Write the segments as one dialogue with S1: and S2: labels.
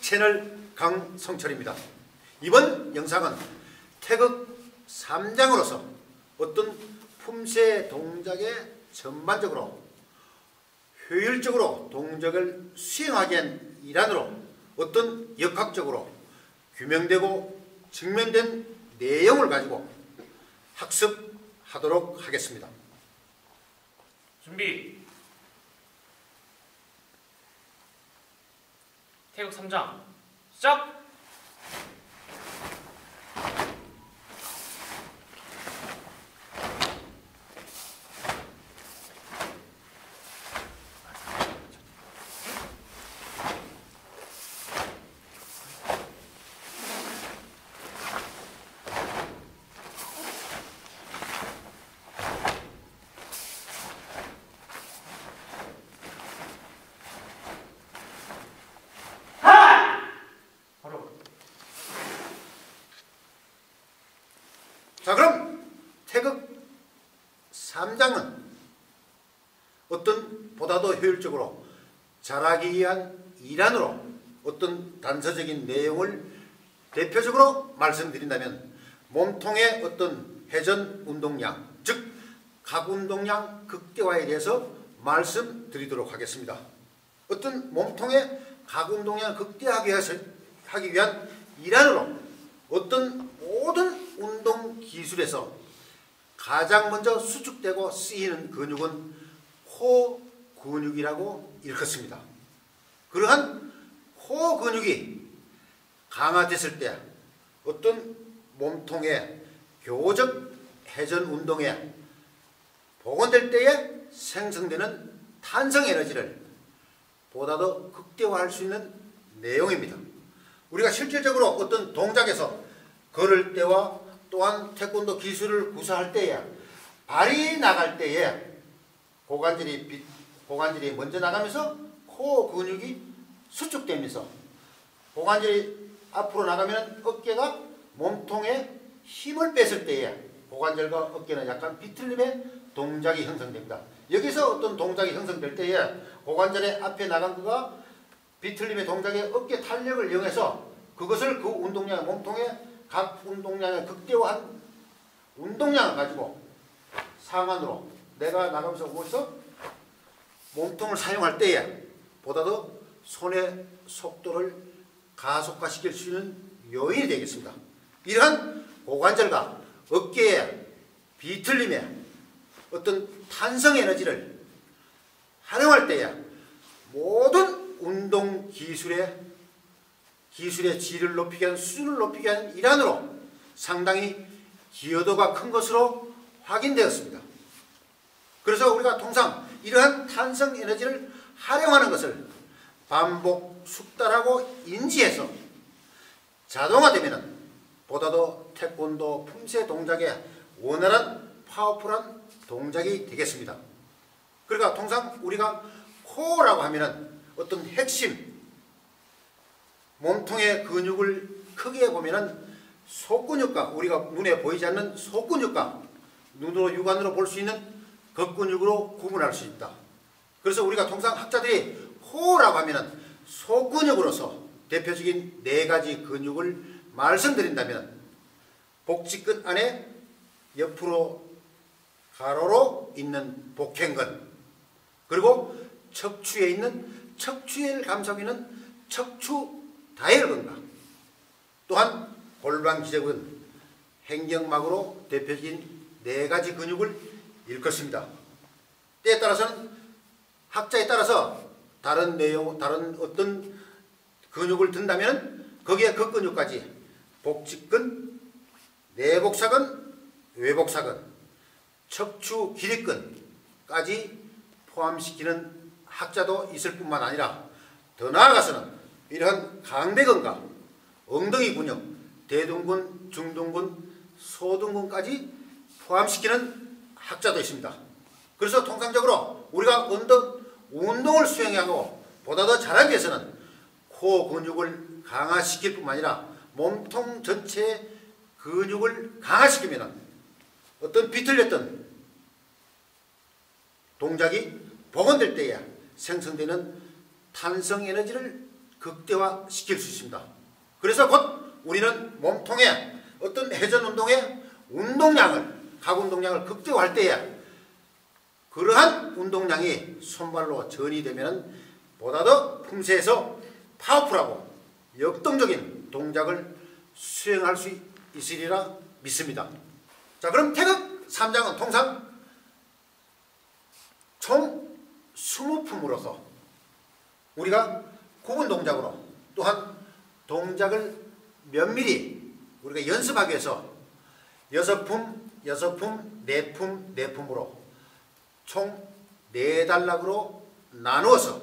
S1: 채널 강성철입니다. 이번 영상은 태극 3장으로서 어떤 품새 동작에 전반적으로 효율적으로 동작을 수행하기 위한 일환으로 어떤 역학적으로 규명되고 증명된 내용을 가지고 학습하도록 하겠습니다.
S2: 준비. 태극 3장 시작!
S1: 자, 그럼 태극 3장은 어떤 보다도 효율적으로 잘하기 위한 일환으로 어떤 단서적인 내용을 대표적으로 말씀드린다면 몸통의 어떤 회전 운동량, 즉 각운동량 극대화에 대해서 말씀드리도록 하겠습니다. 어떤 몸통의 각운동량 극대화하기 위한 일환으로 어떤 모든 운동 기술에서 가장 먼저 수축되고 쓰이는 근육은 코 근육이라고 일컫습니다. 그러한 코 근육이 강화됐을 때 어떤 몸통의 교적 회전 운동에 복원될 때에 생성되는 탄성 에너지를 보다 더 극대화할 수 있는 내용입니다. 우리가 실질적으로 어떤 동작에서 걸을 때와 또한 태권도 기술을 구사할 때에 발이 나갈 때에 고관절이 먼저 나가면서 코 근육이 수축되면서 고관절이 앞으로 나가면 어깨가 몸통에 힘을 뺐을 때에 고관절과 어깨는 약간 비틀림의 동작이 형성됩니다. 여기서 어떤 동작이 형성될 때에 고관절의 앞에 나간 거가 비틀림의 동작에 어깨 탄력을 이용해서 그것을 그 운동량, 몸통의 각 운동량에 극대화한 운동량을 가지고 상완으로 내가 나가면서 거기서 몸통을 사용할 때에 보다 더 손의 속도를 가속화시킬 수 있는 요인이 되겠습니다. 이러한 고관절과 어깨의 비틀림에 어떤 탄성 에너지를 활용할 때에 모든 운동 기술의 질을 높이게 하는 수준을 높이게 하는 일환으로 상당히 기여도가 큰 것으로 확인되었습니다. 그래서 우리가 통상 이러한 탄성 에너지를 활용하는 것을 반복 숙달하고 인지해서 자동화되면 보다 더 태권도 품새 동작의 원활한 파워풀한 동작이 되겠습니다. 그러니까 통상 우리가 코어라고 하면은 어떤 핵심 몸통의 근육을 크게 보면은 속근육과 우리가 눈에 보이지 않는 속근육과 눈으로 육안으로 볼 수 있는 겉근육으로 구분할 수 있다. 그래서 우리가 통상 학자들이 코어라고 하면은 속근육으로서 대표적인 4가지 근육을 말씀드린다면 복직근 안에 옆으로 가로로 있는 복행근, 그리고 척추에 있는 척추를 감싸고 있는 척추 다혈근과 또한 골반 기저근, 행경막으로 대표적인 4가지 근육을 일컫습니다. 때에 따라서는 학자에 따라서 다른 내용, 다른 어떤 근육을 든다면 거기에 그 근육까지 복직근, 내복사근, 외복사근, 척추 기립근까지 포함시키는 학자도 있을 뿐만 아니라 더 나아가서는 이러한 강배근과 엉덩이 근육, 대둔근, 중둔근, 소둔근까지 포함시키는 학자도 있습니다. 그래서 통상적으로 우리가 어떤 운동을 수행하고 보다 더 잘하기 위해서는 코 근육을 강화시킬 뿐만 아니라 몸통 전체의 근육을 강화시키면 어떤 비틀렸던 동작이 복원될 때에 생성되는 탄성 에너지를 극대화시킬 수 있습니다. 그래서 곧 우리는 몸통에 어떤 회전 운동의 운동량을, 각 운동량을 극대화할 때에 그러한 운동량이 손발로 전이 되면 보다 더 품새에서 파워풀하고 역동적인 동작을 수행할 수 있으리라 믿습니다. 자, 그럼 태극 3장은 통상 총 20품으로서 우리가 구분 동작으로 또한 동작을 면밀히 우리가 연습하기 위해서 6품, 6품, 4품, 4품으로 총 4단락으로 나누어서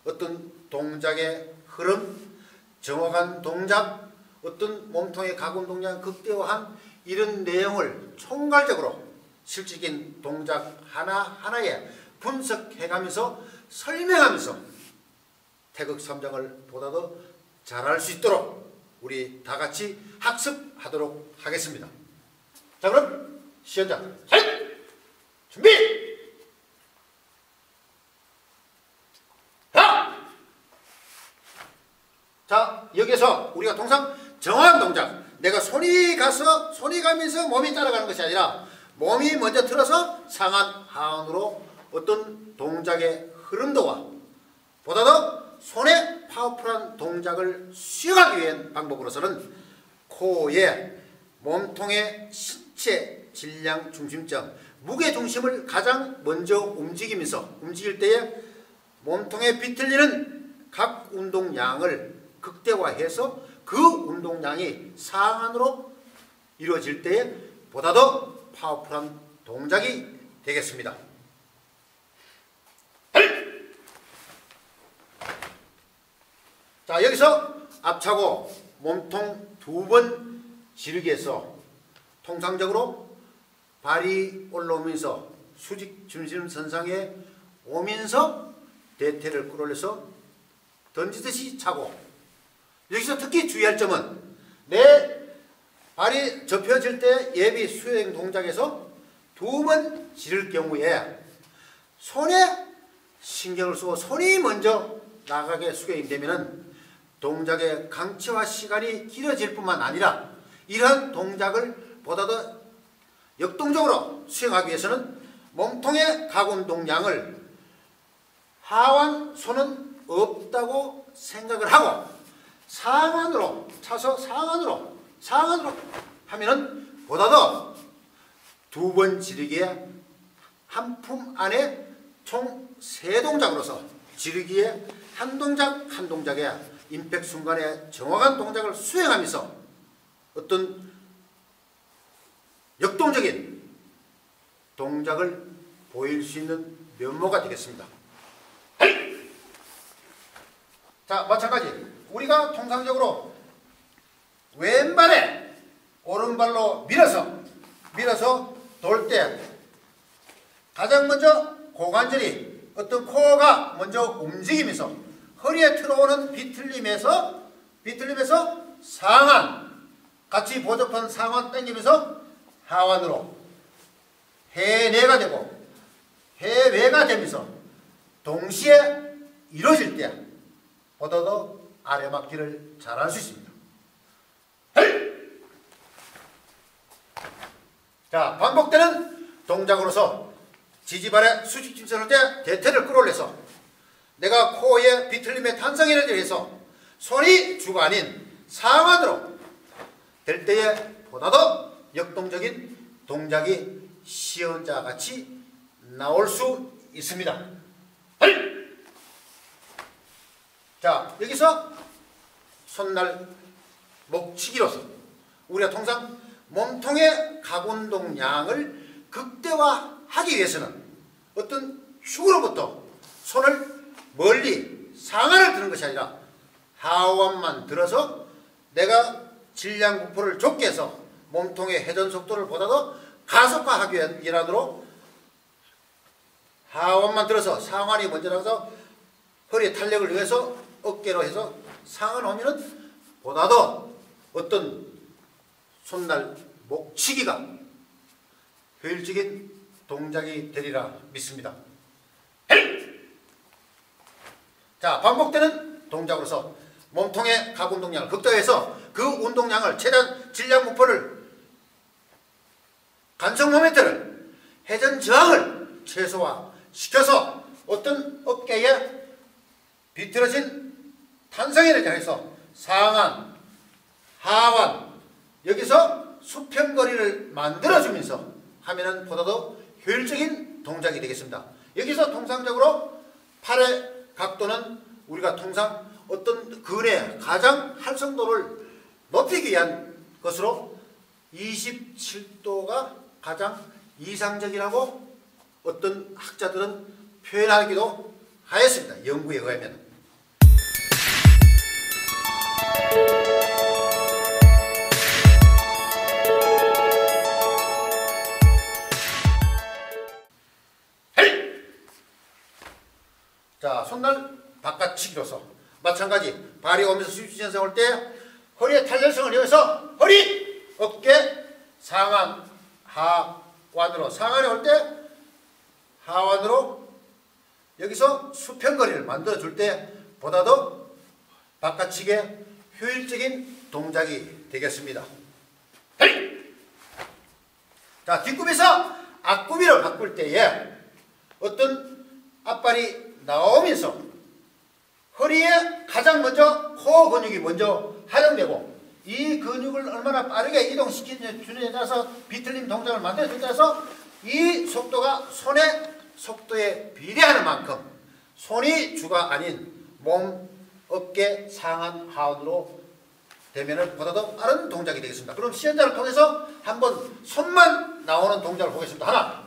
S1: 어떤 동작의 흐름, 정확한 동작, 어떤 몸통의 각 운동량 극대화한 이런 내용을 총괄적으로 실질적인 동작 하나하나에 분석해가면서 설명하면서 태극 3장을 보다 더 잘할 수 있도록 우리 다 같이 학습하도록 하겠습니다. 자, 그럼 시연장 준비! 자, 여기서 우리가 통상 정확한 동작, 내가 손이 가면서 몸이 따라가는 것이 아니라 몸이 먼저 틀어서 상한 하한으로 어떤 동작의 흐름도와 보다 더 손의 파워풀한 동작을 수행하기 위한 방법으로서는 코의 몸통의 신체 질량 중심점, 무게 중심을 가장 먼저 움직일 때에 몸통에 비틀리는 각 운동량을 극대화해서 그 운동량이 상한으로 이루어질 때에 보다 더 파워풀한 동작이 되겠습니다. 자, 여기서 앞차고 몸통 2번 지르기에서 통상적으로 발이 올라오면서 수직 중심선상에 오면서 대퇴를 끌어올려서 던지듯이 차고, 여기서 특히 주의할 점은 내 발이 접혀질 때 예비 수행 동작에서 2번 지를 경우에 손에 신경을 쓰고 손이 먼저 나가게 수행이 되면 동작의 강체화 시간이 길어질 뿐만 아니라 이러한 동작을 보다 더 역동적으로 수행하기 위해서는 몸통의 각 운동량을 하완 손은 없다고 생각을 하고 상한으로 차서 상한으로 하면은 보다 더 2번 지르기에 한 품 안에 총 3동작으로서 지르기에 한 동작 한 동작에 임팩트 순간에 정확한 동작을 수행하면서 어떤 역동적인 동작을 보일 수 있는 면모가 되겠습니다. 자, 마찬가지 우리가 통상적으로 왼발에 오른발로 밀어서 돌 때 가장 먼저 고관절이 어떤 코어가 먼저 움직이면서 허리에 들어오는 비틀림에서 상완 같이 보접한 상완 당기면서 하완으로 해내가 되고 해외가 되면서 동시에 이루어질 때 보다 더 아래막기를 잘할 수 있습니다. 자, 반복되는 동작으로서 지지발에 수직짐승을 때 대퇴를 끌어올려서 내가 코어의 비틀림의 탄성 에너지를 해서 손이 주가 아닌 상완으로 될 때에 보다 더 역동적인 동작이 시연자 같이 나올 수 있습니다. 자, 여기서 손날 목치기로서 우리가 통상 몸통의 각 운동량을 극대화하기 위해서는 어떤 축으로부터 손을 멀리 상하를 드는 것이 아니라 하완만 들어서 내가 질량 분포를 좁게 해서 몸통의 회전 속도를 보다 더 가속화하기 위한 일환으로 하완만 들어서 상완이 먼저 나가서 허리의 탄력을 위해서 어깨로 해서 상완 오면은 보다 더 어떤 손날 목치기가 효율적인 동작이 되리라 믿습니다. 자, 반복되는 동작으로서 몸통의 가구 운동량을 극대화해서 그 운동량을 최대한 질량 분포를 간성 모멘트를 회전 저항을 최소화시켜서 어떤 어깨에 비틀어진 탄성 에너지를 해서 상완, 하완 여기서 수평거리를 만들어주면서 하면은 보다 더 효율적인 동작이 되겠습니다. 여기서 통상적으로 팔의 각도는 우리가 통상 어떤 근의 가장 활성도를 높이기 위한 것으로 27도가 가장 이상적이라고 어떤 학자들은 표현하기도 하였습니다. 연구에 의하면. 자, 손날 바깥치기로서 마찬가지 발이 오면서 수직진성 올 때 허리의 탄력성을 이용해서 허리, 어깨, 상완, 하완으로 상완에 올 때 하완으로 여기서 수평거리를 만들어줄 때 보다 더 바깥치기의 효율적인 동작이 되겠습니다. 자, 뒷굽에서 앞굽이를 바꿀 때에 어떤 앞발이 나오면서 허리에 가장 먼저 코어 근육이 먼저 활용되고 이 근육을 얼마나 빠르게 이동시키느냐에 따라서 비틀림 동작을 만들어주에 따라서 이 속도가 손의 속도에 비례하는 만큼 손이 주가 아닌 몸, 어깨, 상완, 하완으로 되면은 보다 더 빠른 동작이 되겠습니다. 그럼 시연자를 통해서 한번 손만 나오는 동작을 보겠습니다. 하나.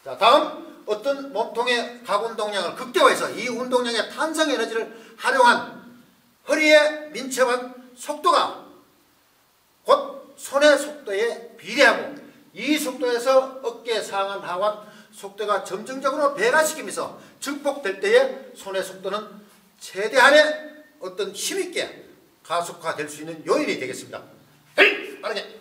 S1: 자, 다음 어떤 몸통의 가구 운동량을 극대화해서 이 운동량의 탄성 에너지를 활용한 허리에 민첩한 속도가 곧 손의 속도에 비례하고 이 속도에서 어깨 상완 하완 속도가 점정적으로 배가시키면서 증폭될 때에 손의 속도는 최대한의 어떤 힘있게 가속화될 수 있는 요인이 되겠습니다. 빠르게.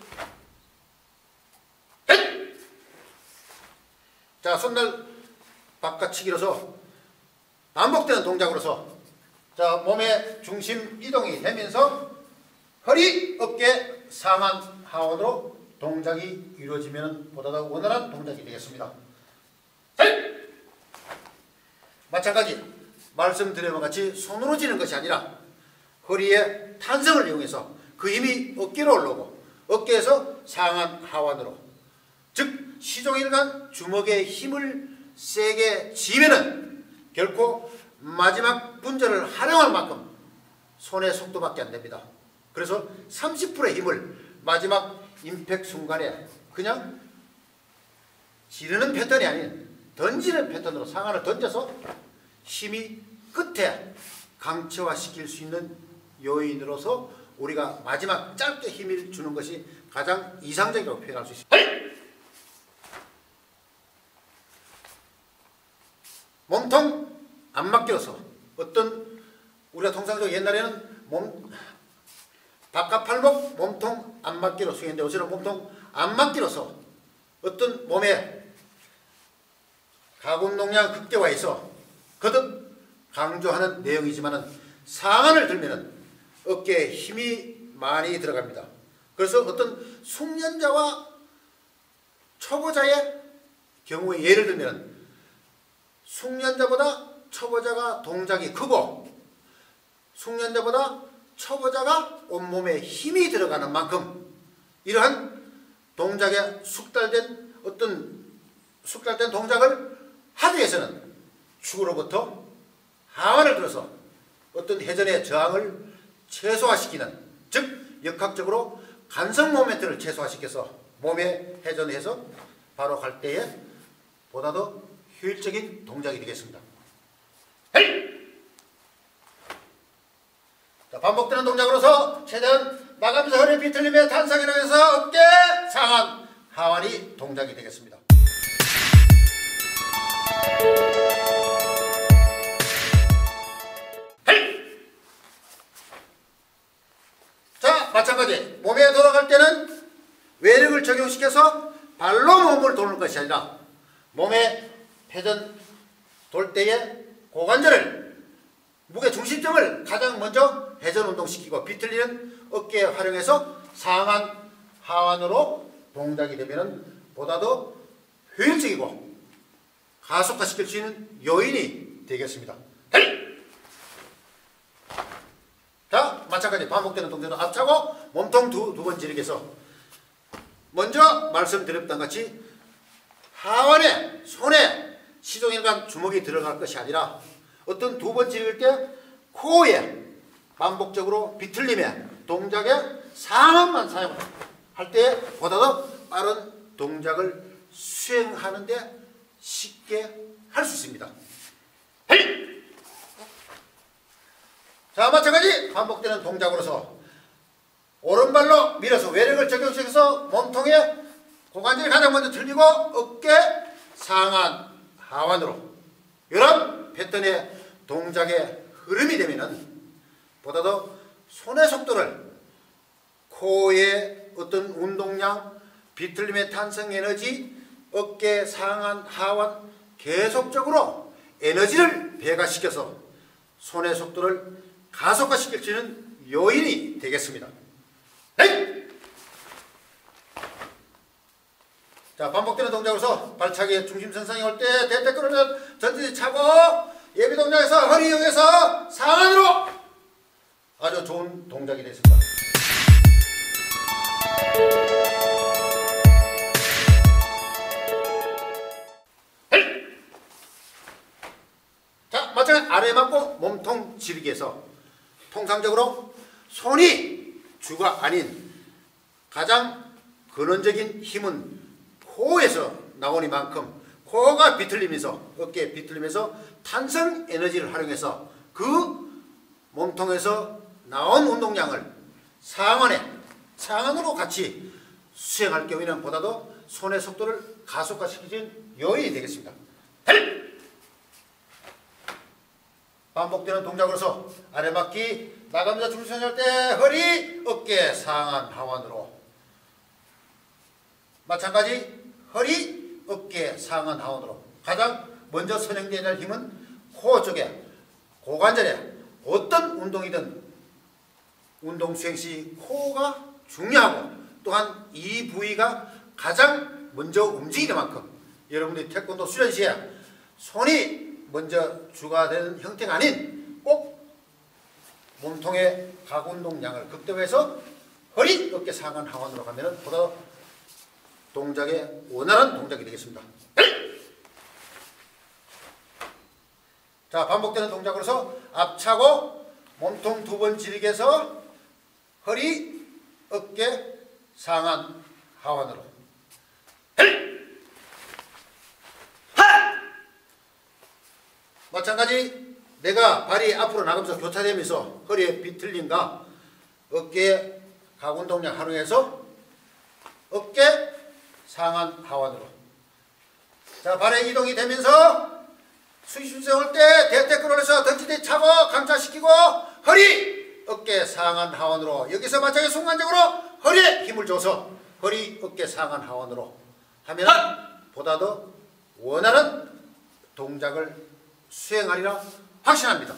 S1: 자, 손날 바깥치기로서 반복되는 동작으로서 자, 몸의 중심 이동이 되면서 허리, 어깨, 상완, 하완으로 동작이 이루어지면 보다 더 원활한 동작이 되겠습니다. 마찬가지 말씀드린 것 같이 손으로 지는 것이 아니라 허리의 탄성을 이용해서 그 힘이 어깨로 올라오고 어깨에서 상완, 하완으로 즉 시종일관 주먹의 힘을 세게 쥐면은 결코 마지막 분절을 활용할 만큼 손의 속도밖에 안 됩니다. 그래서 30%의 힘을 마지막 임팩 순간에 그냥 지르는 패턴이 아닌 던지는 패턴으로 상완을 던져서 힘이 끝에 강체화시킬 수 있는 요인으로서 우리가 마지막 짧게 힘을 주는 것이 가장 이상적이라고 표현할 수 있습니다. 몸통 안 맡겨서 어떤 우리가 통상적으로 옛날에는 바깥팔목 몸통 안 맡기로 수행했는데 요새는 몸통 안 맡기로서 어떤 몸에 가구 운동량 극대화해서 거듭 강조하는 내용이지만은 상완을 들면은 어깨에 힘이 많이 들어갑니다. 그래서 어떤 숙련자와 초보자의 경우에 예를 들면 숙련자보다 초보자가 동작이 크고 숙련자보다 초보자가 온몸에 힘이 들어가는 만큼 이러한 동작에 숙달된 동작을 하기 위해서는 축으로부터 하완을 들어서 어떤 회전의 저항을 최소화시키는 즉 역학적으로 간성 모멘트를 최소화시켜서 몸에 회전해서 바로 갈 때에 보다 더 효율적인 동작이 되겠습니다. 자, 반복되는 동작으로서 최대한 나가면서 허리 비틀림에 탄성이 나면서 어깨 상완 하완이 동작이 되겠습니다. 자, 마찬가지 몸에 돌아갈 때는 외력을 적용시켜서 발로 몸을 도는 것이 아니라 몸에 회전 돌 때에 고관절을 무게 중심점을 가장 먼저 회전 운동시키고 비틀리는 어깨에 활용해서 상한 하완으로 동작이 되면 보다 더 효율적이고 가속화시킬 수 있는 요인이 되겠습니다. 자, 마찬가지 반복되는 동작도 앞차고 몸통 두 번 지르기해서 먼저 말씀드렸던 같이 하완에 손에 시종일관 주먹이 들어갈 것이 아니라 어떤 두 번 지를 때 코어에 반복적으로 비틀림에 동작의 상한만 사용할 때 보다 더 빠른 동작을 수행하는데 쉽게 할 수 있습니다. 자, 마찬가지 반복되는 동작으로서 오른발로 밀어서 외력을 적용시켜서 몸통에 고관절이 가장 먼저 들리고 어깨 상한 하완으로 이런 패턴의 동작의 흐름이 되면은 보다 더 손의 속도를 코어의 어떤 운동량, 비틀림의 탄성 에너지, 어깨 상한 하완 계속적으로 에너지를 배가시켜서 손의 속도를 가속화시킬 수 있는 요인이 되겠습니다. 자, 반복되는 동작으로서 발차기의 중심 선상에 올 때 대퇴 끌으면 전진이 차고 예비 동작에서 허리 이용해서 상한으로 아주 좋은 동작이 되겠습니다. 자, 마찬가지 아래 맞고 몸통 지르기에서 통상적으로 손이 주가 아닌 가장 근원적인 힘은 코어에서 나오니만큼 코어가 비틀리면서 어깨에 비틀리면서 탄성 에너지를 활용해서 그 몸통에서 나온 운동량을 상한으로 같이 수행할 경우에는 보다 더 손의 속도를 가속화시키는 요인이 되겠습니다. 반복되는 동작으로서 아래바퀴 나가면서 중심을 때 허리, 어깨 상한 하완으로 마찬가지 허리, 어깨 상한 하완으로 가장 먼저 선행되어야 할 힘은 코어 쪽에 고관절에 어떤 운동이든 운동 수행 시 코어가 중요하고 또한 이 부위가 가장 먼저 움직이는 만큼 여러분들이 태권도 수련 시에 손이 먼저 주가 되는 형태가 아닌 꼭 몸통의 각 운동량을 극대화해서 허리, 어깨 상한 하완으로 가면 보다 동작의 원활한 동작이 되겠습니다. 자, 반복되는 동작으로서 앞차고 몸통 두 번 지르기해서 허리, 어깨 상한 하완으로 마찬가지 내가 발이 앞으로 나가면서 교차되면서 허리에 비틀림과 어깨에 각 운동량 활용해서 어깨 상한 하완으로 자, 발의 이동이 되면서 수비수세 올 때 대퇴 끌어내서 던지대 차고 강차시키고 허리 어깨 상한 하완으로 여기서 마찬가지 순간적으로 허리에 힘을 줘서 허리 어깨 상한 하완으로 하면 보다 더 원활한 동작을 수행하리라 확신합니다.